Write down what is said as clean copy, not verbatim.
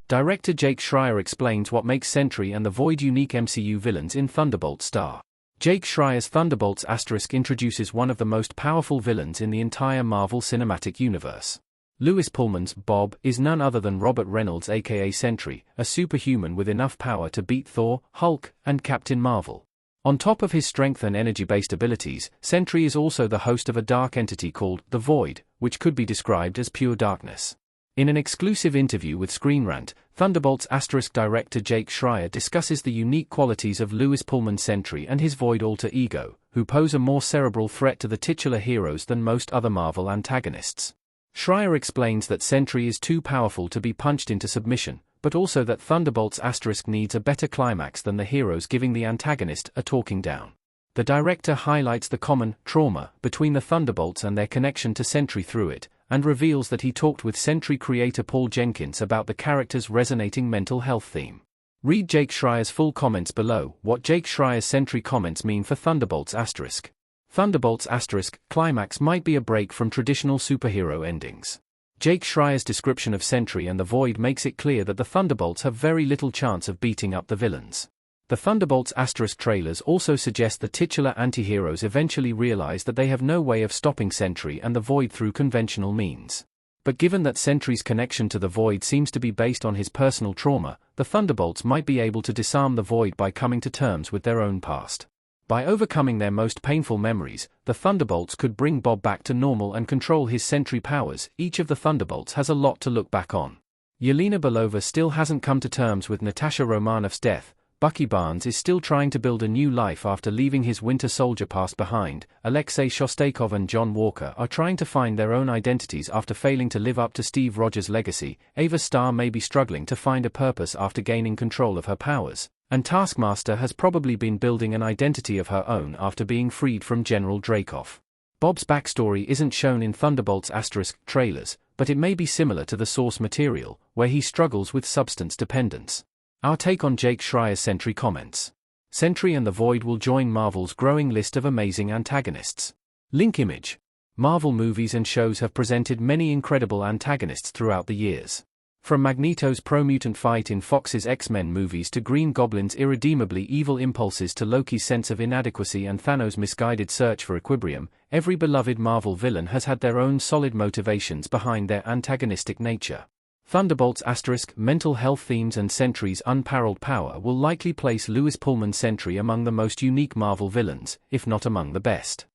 Director Jake Schreier explains what makes Sentry and the Void unique MCU villains in Thunderbolts star. Jake Schreier's Thunderbolts * introduces one of the most powerful villains in the entire Marvel Cinematic Universe. Lewis Pullman's Bob is none other than Robert Reynolds aka Sentry, a superhuman with enough power to beat Thor, Hulk, and Captain Marvel. On top of his strength and energy-based abilities, Sentry is also the host of a dark entity called the Void, which could be described as pure darkness. In an exclusive interview with Screen Rant, Thunderbolts * director Jake Schreier discusses the unique qualities of Lewis Pullman's Sentry and his Void alter ego, who pose a more cerebral threat to the titular heroes than most other Marvel antagonists. Schreier explains that Sentry is too powerful to be punched into submission, but also that Thunderbolts * needs a better climax than the heroes giving the antagonist a talking down. The director highlights the common trauma between the Thunderbolts and their connection to Sentry through it, and reveals that he talked with Sentry creator Paul Jenkins about the character's resonating mental health theme. Read Jake Schreier's full comments below. What Jake Schreier's Sentry comments mean for Thunderbolts *. Thunderbolts * climax might be a break from traditional superhero endings. Jake Schreier's description of Sentry and the Void makes it clear that the Thunderbolts have very little chance of beating up the villains. The Thunderbolts * trailers also suggest the titular anti-heroes eventually realize that they have no way of stopping Sentry and the Void through conventional means. But given that Sentry's connection to the Void seems to be based on his personal trauma, the Thunderbolts might be able to disarm the Void by coming to terms with their own past. By overcoming their most painful memories, the Thunderbolts could bring Bob back to normal and control his Sentry powers. Each of the Thunderbolts has a lot to look back on. Yelena Belova still hasn't come to terms with Natasha Romanoff's death. Bucky Barnes is still trying to build a new life after leaving his Winter Soldier past behind. Alexei Shostakov and John Walker are trying to find their own identities after failing to live up to Steve Rogers' legacy. Ava Starr may be struggling to find a purpose after gaining control of her powers, and Taskmaster has probably been building an identity of her own after being freed from General Dreykov. Bob's backstory isn't shown in Thunderbolts * trailers, but it may be similar to the source material, where he struggles with substance dependence. Our take on Jake Schreier's Sentry comments. Sentry and the Void will join Marvel's growing list of amazing antagonists. Link image. Marvel movies and shows have presented many incredible antagonists throughout the years. From Magneto's pro-mutant fight in Fox's X-Men movies to Green Goblin's irredeemably evil impulses to Loki's sense of inadequacy and Thanos' misguided search for equilibrium, every beloved Marvel villain has had their own solid motivations behind their antagonistic nature. Thunderbolts * mental health themes and Sentry's unparalleled power will likely place Lewis Pullman's Sentry among the most unique Marvel villains, if not among the best.